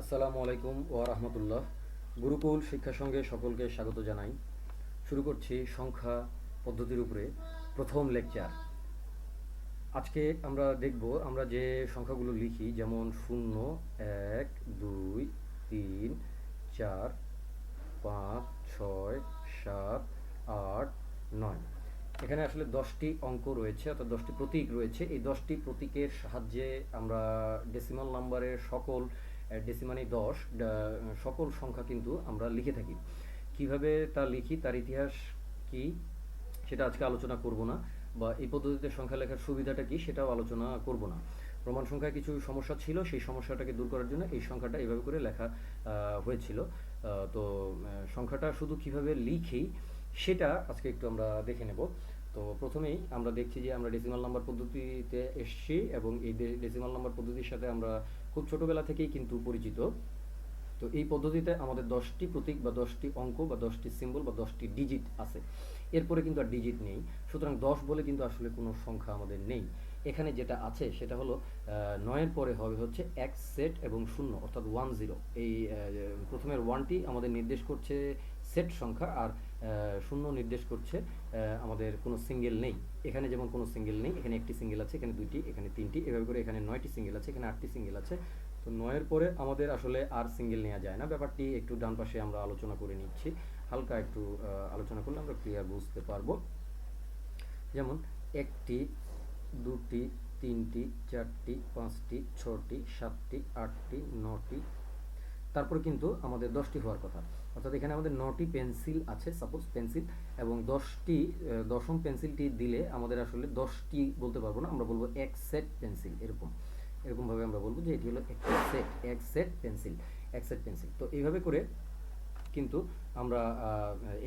আসসালামু আলাইকুম ওয়া রাহমাতুল্লাহ। গুরুকুল শিক্ষা সঙ্গে সকলকে স্বাগত জানাই। শুরু করছি সংখ্যা পদ্ধতির উপরে প্রথম লেকচার। আজকে আমরা দেখব আমরা যে সংখ্যাগুলো লিখি, যেমন 0, 1, 2, 3, 4, 5, 6, 7, 8, 9। এখানে আসলে 10টি অঙ্ক রয়েছে, অর্থাৎ 10টি প্রতীক রয়েছে। এই 10টি প্রতীকের সাহায্যে আমরা ডেসিমাল নাম্বারের সকল ডেসিমানি 10 সকল সংখ্যা কিন্তু আমরা লিখে থাকি। কিভাবে তা লিখি, তার ইতিহাস কি, সেটা আজকে আলোচনা করব না, বা এই পদ্ধতিতে সংখ্যা লেখার সুবিধাটা কি সেটাও আলোচনা করব না। প্রমাণ সংখ্যায় কিছু সমস্যা ছিল, সেই সমস্যাটাকে দূর করার জন্য এই সংখ্যাটা এইভাবে করে লেখা হয়েছিল। তো সংখ্যাটা শুধু কিভাবে লিখি সেটা আজকে একটু আমরা দেখে নেব। তো প্রথমেই আমরা দেখছি যে আমরা ডেসিমাল নাম্বার পদ্ধতিতে এসেছি, এবং এই ডেসিমাল নাম্বার পদ্ধতির সাথে আমরা খুব ছোটোবেলা থেকেই কিন্তু পরিচিত। তো এই পদ্ধতিতে আমাদের 10টি প্রতীক বা 10টি অঙ্ক বা 10টি সিম্বল বা 10টি ডিজিট আছে। এরপরে কিন্তু আর ডিজিট নেই, সুতরাং 10 বলে কিন্তু আসলে কোনো সংখ্যা আমাদের নেই। এখানে যেটা আছে সেটা হলো 9-এর পরে হবে হচ্ছে এক সেট এবং 0, অর্থাৎ 10। এই প্রথমের 1টি আমাদের নির্দেশ করছে সেট সংখ্যা, আর 0 নির্দেশ করছে আমাদের কোনো সিঙ্গেল নেই। এখানে যেমন কোনো সিঙ্গেল নেই, এখানে একটি সিঙ্গেল আছে, এখানে 2টি, এখানে 3টি, এভাবে করে এখানে 9টি সিঙ্গেল আছে, এখানে 8টি সিঙ্গেল আছে। তো 9-এর পরে আমাদের আসলে আর সিঙ্গেল নেওয়া যায় না। ব্যাপারটি একটু ডান পাশে আমরা আলোচনা করে নিচ্ছি, হালকা একটু আলোচনা করলে আমরা ক্লিয়ার বুঝতে পারবো। যেমন 1টি, 2টি, 3টি, 4টি, 5টি, 6টি, 7টি, 8টি, 9টি, তারপর কিন্তু আমাদের 10টি হওয়ার কথা। অর্থাৎ এখানে আমাদের 9টি পেন্সিল আছে, সাপোজ পেন্সিল, এবং 10টি, দশম পেন্সিলটি দিলে আমাদের আসলে 10টি বলতে পারবো না, আমরা বলবো এক সেট পেন্সিল। এরকমভাবে আমরা বলবো যে এটি হলো একটা সেট, এক সেট পেন্সিল, এক সেট পেন্সিল। তো এইভাবে করে কিন্তু আমরা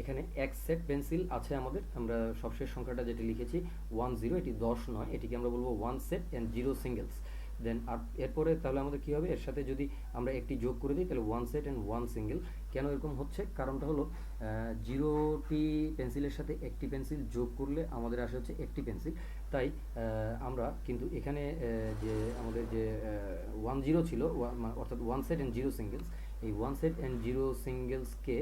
এখানে এক সেট পেন্সিল আছে আমাদের। আমরা সবশেষ সংখ্যাটা যেটি লিখেছি 10, এটি 10 নয়, এটিকে আমরা বলবো 1 সেট অ্যান্ড 0 সিঙ্গেলস। দেন আর এরপরে তাহলে আমাদের কী হবে, এর সাথে যদি আমরা একটি যোগ করে দিই তাহলে 1 সেট অ্যান্ড 1 সিঙ্গেল। কেন এরকম হচ্ছে, কারণটা হলো 0টি পেন্সিলের সাথে একটি পেন্সিল যোগ করলে আমাদের আসে হচ্ছে একটি পেন্সিল। তাই আমরা কিন্তু এখানে যে আমাদের যে 10 ছিল, অর্থাৎ 1 সেট অ্যান্ড 0 সিঙ্গেলস, এই 1 সেট অ্যান্ড 0 সিঙ্গেলসকে,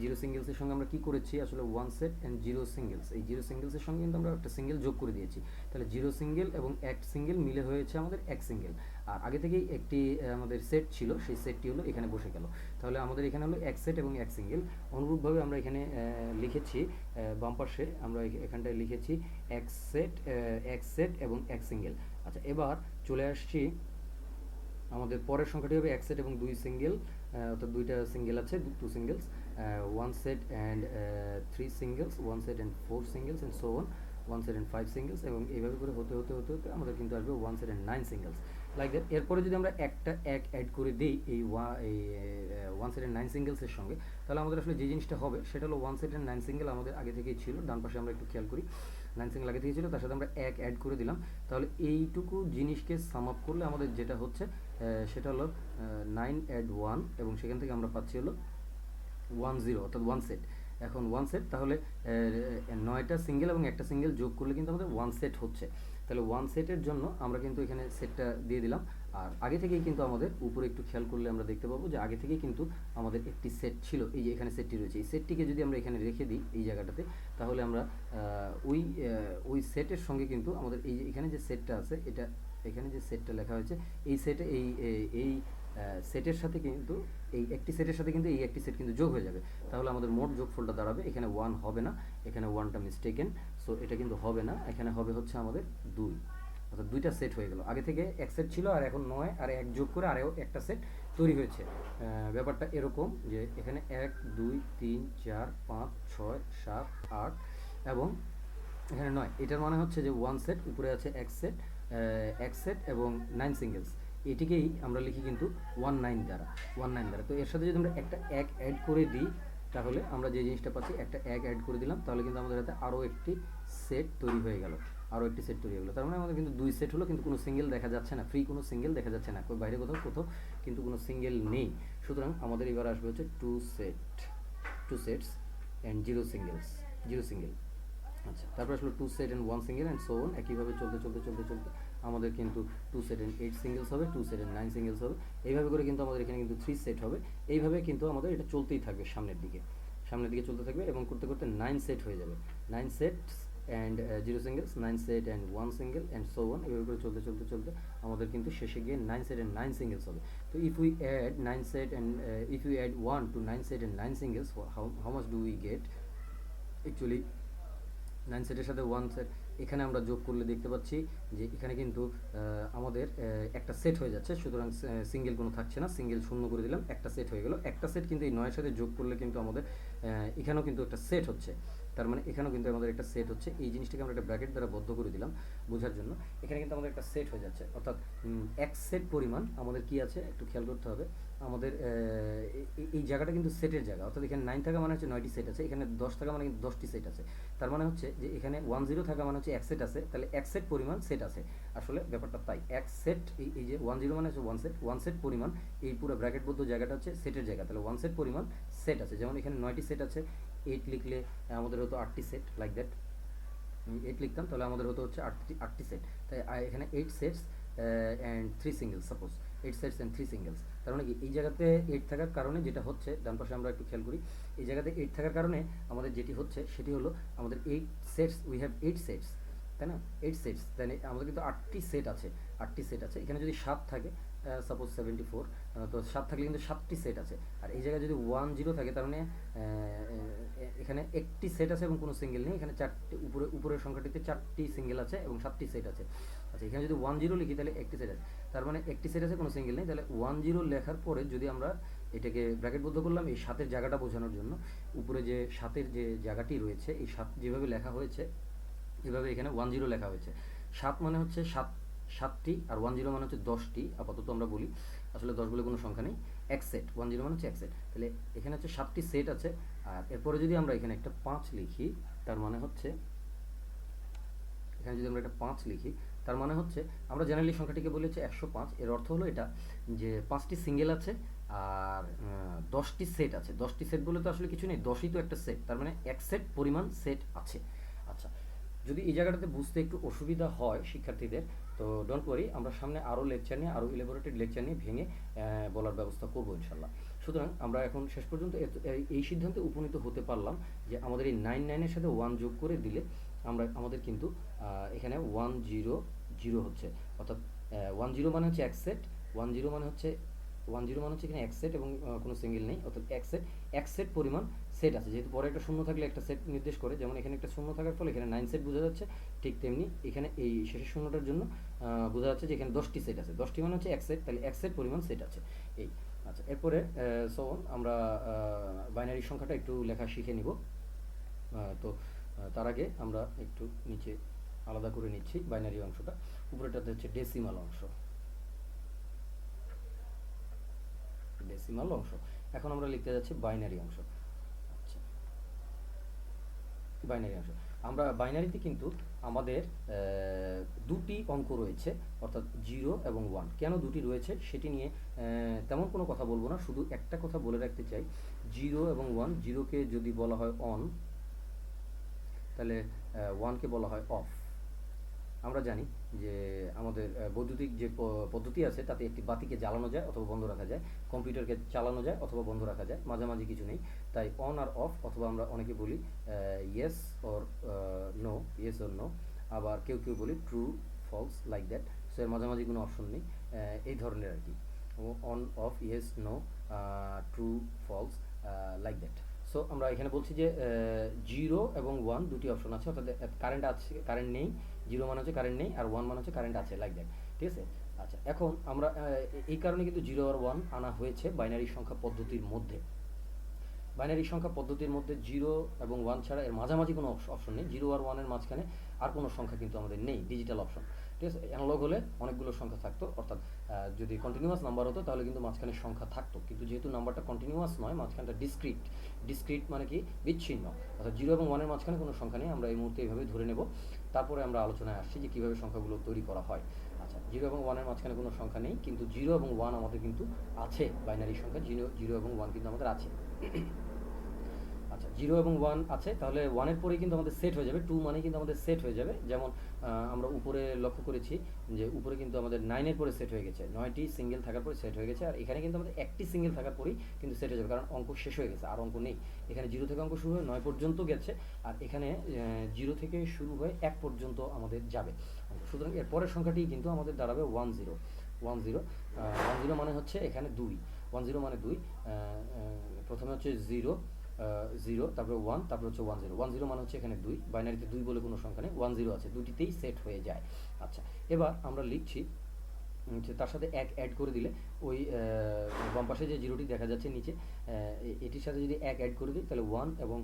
0 সিঙ্গেলসের সঙ্গে আমরা কি করেছি, আসলে 1 সেট অ্যান্ড 0 সিঙ্গেলস, এই 0 সিঙ্গেলসের সঙ্গে কিন্তু আমরা একটা সিঙ্গেল যোগ করে দিয়েছি। তাহলে 0 সিঙ্গেল এবং এক সিঙ্গেল মিলে হয়েছে আমাদের এক সিঙ্গেল। আর আগে থেকেই একটি আমাদের সেট ছিল, সেই সেটটি হলো এখানে বসে গেল। তাহলে আমাদের এখানে হলো এক সেট এবং এক সিঙ্গেল। অনুরূপভাবে আমরা এখানে লিখেছি বাম পাশে, আমরা এখানটায় লিখেছি এক সেট এবং এক সিঙ্গেল। আচ্ছা, এবার চলে আসছি, আমাদের পরের সংখ্যাটি হবে এক সেট এবং 2 সিঙ্গেল, অর্থাৎ 2টা সিঙ্গেল আছে, 2 singles, 1 set and 3 singles, 1 set and 4 singles and so on, 1 set and 5 singles, এবং এইভাবে করে হতে হতে হতে হতে আমাদের কিন্তু আসবে 1 set and 9 singles, like that. এরপরে যদি আমরা একটা এক অ্যাড করে দিই এই 1 সেট অ্যান্ড 9 সিঙ্গেলসের সঙ্গে, তাহলে আমাদের আসলে যে জিনিসটা হবে সেটা হলো 1 সেট অ্যান্ড 9 সিঙ্গেল আমাদের আগে থেকেই ছিল। ডান পাশে আমরা একটু খেয়াল করি, 9 সিঙ্গেল আগে থেকে ছিল, তার সাথে আমরা এক অ্যাড করে দিলাম। তাহলে এইটুকু জিনিসকে সাম আপ করলে আমাদের যেটা হচ্ছে সেটা হলো 9 অ্যাড 1, এবং সেখান থেকে আমরা পাচ্ছি হলো 10, অর্থাৎ 1 সেট। এখন 1 সেট, তাহলে 9টা সিঙ্গেল এবং একটা সিঙ্গেল যোগ করলে কিন্তু আমাদের 1 সেট হচ্ছে। তাহলে 1 সেটের জন্য আমরা কিন্তু এখানে সেটটা দিয়ে দিলাম। আর আগে থেকেই কিন্তু আমাদের উপরে একটু খেয়াল করলে আমরা দেখতে পাবো যে আগে থেকেই কিন্তু আমাদের একটি সেট ছিল, এই যে এখানে সেটটি রয়েছে, এই সেটটিকে যদি আমরা এখানে রেখে দিই এই জায়গাটাতে, তাহলে আমরা ওই সেটের সঙ্গে কিন্তু আমাদের এই যে এখানে যে সেটটা আছে, এটা এখানে যে সেটটা লেখা হয়েছে, এই সেটে এই সেটের সাথে কিন্তু এই একটি সেটের সাথে কিন্তু এই একটি সেট কিন্তু যোগ হয়ে যাবে। তাহলে আমাদের মোট যোগফলটা দাঁড়াবে, এখানে 1 হবে না, এখানে 1টা মিস্টেকেন, সো এটা কিন্তু হবে না, এখানে হবে হচ্ছে আমাদের 2, অর্থাৎ 2টা সেট হয়ে গেল। আগে থেকে এক সেট ছিল, আর এখন 9 আর 1 যোগ করে আরও একটা সেট তৈরি হয়েছে। ব্যাপারটা এরকম যে এখানে 1 2 3 4 5 6 7 8 এবং এখানে 9, এটার মানে হচ্ছে যে 1 সেট, উপরে আছে এক সেট এবং 9 সিঙ্গেলস। এটিকেই আমরা লিখি কিন্তু 19 দ্বারা, 19 দ্বারা। তো এর সাথে যদি আমরা একটা এক অ্যাড করে দিই, তাহলে আমরা যে জিনিসটা পাচ্ছি, একটা এক অ্যাড করে দিলাম, তাহলে কিন্তু আমাদের হাতে আরও একটি সেট তৈরি হয়ে গেল, আরও একটি সেট তৈরি হয়ে গেলো। তার মানে আমাদের কিন্তু 2 সেট হলো, কিন্তু কোনো সিঙ্গেল দেখা যাচ্ছে না, ফ্রি কোনো সিঙ্গেল দেখা যাচ্ছে না, বাইরে কোথাও কোথাও কিন্তু কোনো সিঙ্গেল নেই। সুতরাং আমাদের এবার আসবে হচ্ছে 2 সেটস অ্যান্ড 0 সিঙ্গেল। আচ্ছা, তারপর আসলো two set and one single and so on. একইভাবে চলতে চলতে চলতে চলতে আমাদের কিন্তু টু সেট অ্যান্ড 8 সিঙ্গেলস হবে, টু সেট অ্যান্ড 9 সিঙ্গেলস হবে। এইভাবে করে কিন্তু আমাদের এখানে কিন্তু 3 সেট হবে। এইভাবে কিন্তু আমাদের এটা চলতেই থাকবে সামনের দিকে, সামনের দিকে চলতে থাকবে এবং করতে করতে 9 সেট হয়ে যাবে। 9 sets and 0 singles, 9 set and 1 single and so on. এভাবে করে চলতে চলতে চলতে আমাদের কিন্তু শেষে গিয়ে 9 সেট অ্যান্ড 9 সিঙ্গেলস হবে। তো if we add 9 set and if you add 1 two 9 set and 9 singles, how much do we get? Actually 9 সেটের সাথে 1 সেট এখানে আমরা যোগ করলে দেখতে পাচ্ছি যে এখানে কিন্তু আমাদের একটা সেট হয়ে যাচ্ছে, সুতরাং সিঙ্গেল কোনো থাকছে না, সিঙ্গেল শূন্য করে দিলাম, একটা সেট হয়ে গেল। একটা সেট কিন্তু এই 9 সাথে যোগ করলে কিন্তু আমাদের এখানেও কিন্তু একটা সেট হচ্ছে, তার মানে এখানেও কিন্তু আমাদের একটা সেট হচ্ছে। এই জিনিসটাকে আমরা একটা ব্র্যাকেট দ্বারা বদ্ধ করে দিলাম বোঝার জন্য। এখানে কিন্তু আমাদের একটা সেট হয়ে যাচ্ছে, অর্থাৎ এক সেট পরিমাণ আমাদের কি আছে একটু খেয়াল করতে হবে। আমাদের এই জায়গাটা কিন্তু সেটের জায়গা, অর্থাৎ এখানে 9 থাকা মানে হচ্ছে 9টি সেট আছে, এখানে 10 থাকা মানে কিন্তু 10টি সেট আছে। তার মানে হচ্ছে যে এখানে 10 থাকা মানে হচ্ছে এক সেট আছে, তাহলে এক সেট পরিমাণ সেট আছে। আসলে ব্যাপারটা তাই, এক সেট এই যে 10 মানে হচ্ছে ওয়ান সেট পরিমাণ, এই পুরো ব্র্যাকেটবদ্ধ জায়গাটা হচ্ছে সেটের জায়গা, তাহলে ওয়ান সেট পরিমাণ সেট আছে। যেমন এখানে 9টি সেট আছে, 8 লিখলে আমাদের হতো 8টি সেট, লাইক দ্যাট। 8 লিখতাম তাহলে আমাদের হতো হচ্ছে 8টি সেট। তাই এখানে 8 sets and 3 singles, suppose 8 sets and 3 singles. তার মানে কি এই জায়গাতে 8 থাকার কারণে যেটা হচ্ছে, ডান পাশে আমরা একটু খেয়াল করি, এই জায়গাতে 8 থাকার কারণে আমাদের যেটি হচ্ছে সেটি হলো আমাদের 8 সেটস, উই হ্যাভ 8 সেটস, তাই না? 8 সেটস, তাই আমাদের কিন্তু 8টি সেট আছে, 8টি সেট আছে। এখানে যদি 7 থাকে, সাপোজ 74, তো 7 থাকলে কিন্তু 7টি সেট আছে। আর এই জায়গায় যদি 10 থাকে তার মানে এখানে একটি সেট আছে এবং কোনো সিঙ্গেল নেই। এখানে উপরের সংখ্যাটিতে 4টি সিঙ্গেল আছে এবং 7টি সেট আছে। আচ্ছা, এখানে যদি 10 লিখি তাহলে একটি সেট আছে, তার মানে একটি সেট আছে কোনো সিঙ্গেল নেই। তাহলে 10 লেখার পরে যদি আমরা এটাকে ব্র্যাকেটবদ্ধ করলাম এই 7-এর জায়গাটা বোঝানোর জন্য, উপরে যে 7-এর যে জায়গাটি রয়েছে, এই 7 যেভাবে লেখা হয়েছে এভাবে এখানে 10 লেখা হয়েছে। 7 মানে হচ্ছে 7টি, আর 10 মানে হচ্ছে 10টি। আপাতত আমরা বলি, আসলে 10 বলে কোনো সংখ্যা নেই, এক সেট। 10 মানে হচ্ছে এক সেট, তাহলে এখানে হচ্ছে 7টি সেট আছে। আর এরপরে যদি আমরা এখানে একটা 5 লিখি, তার মানে হচ্ছে এখানে যদি আমরা একটা 5 লিখি, তার মানে হচ্ছে আমরা জেনারেলি সংখ্যাটিকে বলি হচ্ছে 105। এর অর্থ হলো এটা যে 5টি সিঙ্গেল আছে আর 10টি সেট আছে। 10টি সেট বলে তো আসলে কিছু নেই, 10ই তো একটা সেট, তার মানে এক সেট পরিমাণ সেট আছে। আচ্ছা, যদি এই জায়গাটাতে বুঝতে একটু অসুবিধা হয় শিক্ষার্থীদের, তো ডোন্ট ওয়ারি, আমরা সামনে আরও লেকচার নিয়ে, আরও ইলেবোরেটেড লেকচার নিয়ে ভেঙে বলার ব্যবস্থা করবো ইনশাল্লাহ। সুতরাং আমরা এখন শেষ পর্যন্ত এই সিদ্ধান্তে উপনীত হতে পারলাম যে আমাদের এই 9 সাথে 1 যোগ করে দিলে আমাদের কিন্তু এখানে 100 হচ্ছে, অর্থাৎ 10 মানে হচ্ছে এক সেট, 10 মানে হচ্ছে 10 মানে হচ্ছে এখানে এক সেট এবং কোনো সিঙ্গেল নেই, অর্থাৎ এক সেট পরিমাণ সেট আছে। যেহেতু পরে একটা শূন্য থাকলে একটা সেট নির্দেশ করে, যেমন এখানে একটা শূন্য থাকার ফলে এখানে 9 সেট বোঝা যাচ্ছে, ঠিক তেমনি এখানে এই শেষের শূন্যটার জন্য বোঝা যাচ্ছে যে এখানে 10টি সেট আছে। 10টি মানে হচ্ছে এক সেট, তাহলে এক সেট পরিমাণ সেট আছে এই। আচ্ছা, এরপরে সো আমরা বাইনারি সংখ্যাটা একটু লেখা শিখে নিব। তো তার আগে আমরা একটু নিচে আলাদা করে নিচ্ছি বাইনারি অংশটা। উপরেটাতে হচ্ছে ডেসিমাল অংশ, ডেসিমাল অংশ। এখন আমরা লিখতে যাচ্ছি বাইনারি অংশ। আচ্ছা, বাইনারি অংশ। আমরা বাইনারিতে কিন্তু আমাদের দুটি অঙ্ক রয়েছে, অর্থাৎ 0 এবং 1। কেন দুটি রয়েছে সেটি নিয়ে তেমন কোনো কথা বলবো না, শুধু একটা কথা বলে রাখতে চাই, 0 এবং 1। 0কে যদি বলা হয় অন, তাহলে 1কে বলা হয় অফ। আমরা জানি যে আমাদের বৈদ্যুতিক যে পদ্ধতি আছে তাতে একটি বাতিকে জ্বালানো যায় অথবা বন্ধ রাখা যায়, কম্পিউটারকে চালানো যায় অথবা বন্ধ রাখা যায়, মাঝামাঝি কিছু নেই। তাই অন আর অফ, অথবা আমরা অনেকে বলি yes or no, yes or no, আবার কেউ কেউ বলি true false, like that. So এর মাঝামাঝি কোনো অপশন নেই, এই ধরনের আর কি, on off, yes no, true false, like that. So আমরা এখানে বলছি যে 0 এবং 1 দুটি অপশন আছে, অর্থাৎ কারেন্ট আছে, কারেন্ট নেই। 0 মানে হচ্ছে কারেন্ট নেই, আর 1 মানে হচ্ছে কারেন্ট আছে, লাইক দ্যাট। ঠিক আছে? আচ্ছা, এখন আমরা এই কারণে কিন্তু 0 আর 1 আনা হয়েছে বাইনারি সংখ্যা পদ্ধতির মধ্যে। বাইনারি সংখ্যা পদ্ধতির মধ্যে 0 এবং 1 ছাড়া এর মাঝামাঝি কোনো অপশন নেই। 0 আর 1 এর মাঝখানে আর কোনো সংখ্যা কিন্তু আমাদের নেই, ডিজিটাল অপশন। ঠিক আছে? অ্যানালগ হলে অনেকগুলো সংখ্যা থাকতো, অর্থাৎ যদি কন্টিনিউয়াস নাম্বার হতো তাহলে কিন্তু মাঝখানে সংখ্যা থাকতো, কিন্তু যেহেতু নাম্বারটা কন্টিনিউয়াস নয়, মাঝখানটা ডিসক্রিট। ডিসক্রিট মানে কি? বিচ্ছিন্ন। অর্থাৎ 0 এবং 1 এর মাঝখানে কোনো সংখ্যা নেই, আমরা এই মুহূর্তে এইভাবে ধরে নেব। তারপরে আমরা আলোচনায় আসছি যে কীভাবে সংখ্যাগুলো তৈরি করা হয়। আচ্ছা, 0 এবং 1 এর মাঝখানে কোনো সংখ্যা নেই, কিন্তু 0 এবং 1 আমাদের কিন্তু আছে। বাইনারি সংখ্যা 0 এবং 1 কিন্তু আমাদের আছে। আচ্ছা, 0 এবং 1 আছে, তাহলে 1 এর পরেই কিন্তু আমাদের সেট হয়ে যাবে, 2 মানে কিন্তু আমাদের সেট হয়ে যাবে। যেমন আমরা উপরে লক্ষ্য করেছি যে উপরে কিন্তু আমাদের 9 এর পরে সেট হয়ে গেছে, 9টি সিঙ্গেল থাকার পরে সেট হয়ে গেছে, আর এখানে কিন্তু আমাদের একটি সিঙ্গেল থাকার পরেই কিন্তু সেট হয়ে যাবে, কারণ অঙ্ক শেষ হয়ে গেছে, আর অঙ্ক নেই। এখানে 0 থেকে অঙ্ক শুরু হয়ে 9 পর্যন্ত গেছে, আর এখানে 0 থেকে শুরু হয়ে 1 পর্যন্ত আমাদের যাবে অঙ্ক। সুতরাং এর পরের সংখ্যাটি কিন্তু আমাদের দাঁড়াবে 10। 10 10 মানে হচ্ছে এখানে 2, 10 মানে 2। প্রথমে হচ্ছে 0, 0, তারপরে 1, তারপরে হচ্ছে 10। 10 মানে হচ্ছে এখানে 2, বাইনারিতে 2 বলে কোনো সংখ্যা নেই, 10 আছে, দুটিতেই সেট হয়ে যায়। আচ্ছা, এবার আমরা লিখছি যে তার সাথে 1 অ্যাড করে দিলে ওই বাম পাশে যে জিরোটি দেখা যাচ্ছে নিচে, এটির সাথে যদি 1 অ্যাড করে দিই তাহলে 1, এবং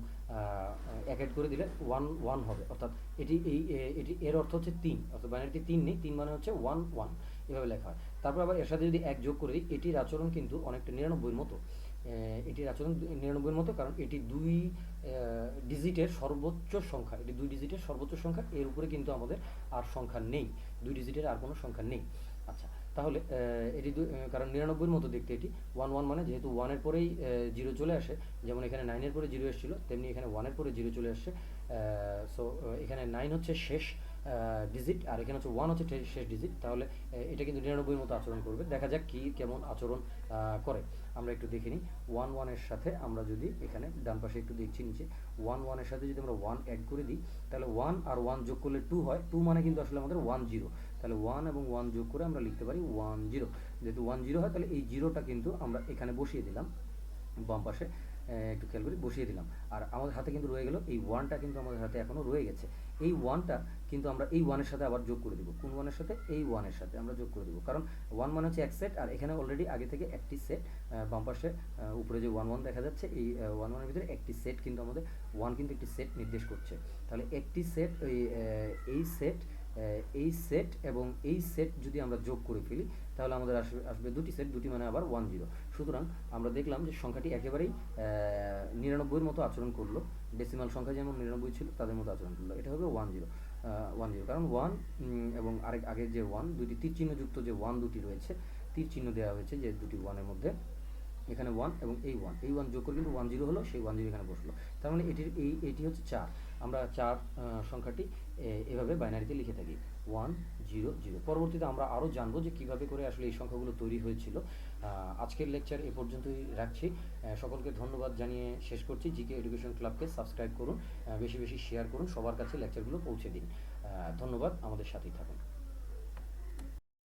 1 অ্যাড করে দিলে 1 1 হবে, অর্থাৎ এটি এর অর্থ হচ্ছে 3, অর্থাৎ বাইনারিতে 3 নেই, 3 মানে হচ্ছে 1 1, এভাবে লেখা হয়। তারপর আবার এর সাথে যদি 1 যোগ করে দিই, এটির আচরণ কিন্তু অনেকটা 99-এর মতো। এটির আচরণ 99-এর মতো, কারণ এটি 2 ডিজিটের সর্বোচ্চ সংখ্যা, এটি 2 ডিজিটের সর্বোচ্চ সংখ্যা, এর উপরে কিন্তু আমাদের আর সংখ্যা নেই, 2 ডিজিটের আর কোনো সংখ্যা নেই। আচ্ছা, তাহলে এটি কারণ 99-এর মতো দেখতে এটি 1 1, মানে যেহেতু 1 এর পরেই 0 চলে আসে, যেমন এখানে 9 এর পরে 0 এসেছিল, তেমনি এখানে 1 এর পরে 0 চলে আসছে। সো এখানে 9 হচ্ছে শেষ ডিজিট, আর এখানে হচ্ছে 1 হচ্ছে শেষ ডিজিট, তাহলে এটা কিন্তু 99-এর মতো আচরণ করবে। দেখা যাক কি কেমন আচরণ করে, আমরা একটু দেখে নিই। 1 1 এর সাথে আমরা যদি এখানে ডান পাশে একটু দেখছি নিচে, 1 1 এর সাথে যদি আমরা 1 অ্যাড করে দিই, তাহলে 1 আর 1 যোগ করলে 2 হয়, 2 মানে কিন্তু আসলে আমাদের 1 0, তাহলে 1 এবং 1 যোগ করে আমরা লিখতে পারি 1 0। যেহেতু 1 0 হয়, তাহলে এই জিরোটা কিন্তু আমরা এখানে বসিয়ে দিলাম, বাম পাশে একটু খেয়াল করি বসিয়ে দিলাম, আর আমাদের হাতে কিন্তু রয়ে গেল এই 1টা, কিন্তু আমাদের হাতে এখনও রয়ে গেছে। এই 1টা কিন্তু আমরা এই 1 এর সাথে আবার যোগ করে দিব, কোন 1 এর সাথে? এই 1 এর সাথে আমরা যোগ করে দিব, কারণ 1 মানে হচ্ছে এক সেট, আর এখানে অলরেডি আগে থেকে একটি সেট, বাম পাশে উপরে যে 1 1 দেখা যাচ্ছে, এই 1 1 এর ভিতরে একটি সেট কিন্তু আমাদের 1 কিন্তু একটি সেট নির্দেশ করছে। তাহলে একটি সেট, এই সেট, এই সেট এবং এই সেট যদি আমরা যোগ করে ফেলি, তাহলে আমাদের আসবে দুটি সেট, দুটি মানে আবার 1 0। সুতরাং আমরা দেখলাম যে সংখ্যাটি একেবারেই 99-এর মতো আচরণ করলো, ডেসিমাল সংখ্যা যেমন 99 ছিল তাদের মতো আচরণ করলো। এটা হবে 1 0, 1 0, কারণ 1 এবং আগের যে 1, দুটি তীর চিহ্নযুক্ত যে 1 দুটি রয়েছে, তীর চিহ্ন দেওয়া হয়েছে যে দুটি 1 এর মধ্যে, এখানে 1 এবং এই 1 যোগ করে কিন্তু 1 0 হলো, সেই 1 0 এখানে বসলো। তার মানে এটি হচ্ছে 4। আমরা 4 সংখ্যাটি এভাবে বাইনারিতে লিখে থাকি 1 0 0। পরবর্তীতে আমরা আরও জানবো যে কীভাবে করে আসলে এই সংখ্যাগুলো তৈরি হয়েছিল। আজকের লেকচার এ পর্যন্তই রাখছি। সকলকে ধন্যবাদ জানিয়ে শেষ করছি। জিকে এডুকেশন ক্লাবকে সাবস্ক্রাইব করুন, বেশি বেশি শেয়ার করুন, সবার কাছে লেকচারগুলো পৌঁছে দিন। ধন্যবাদ, আমাদের সাথেই থাকুন।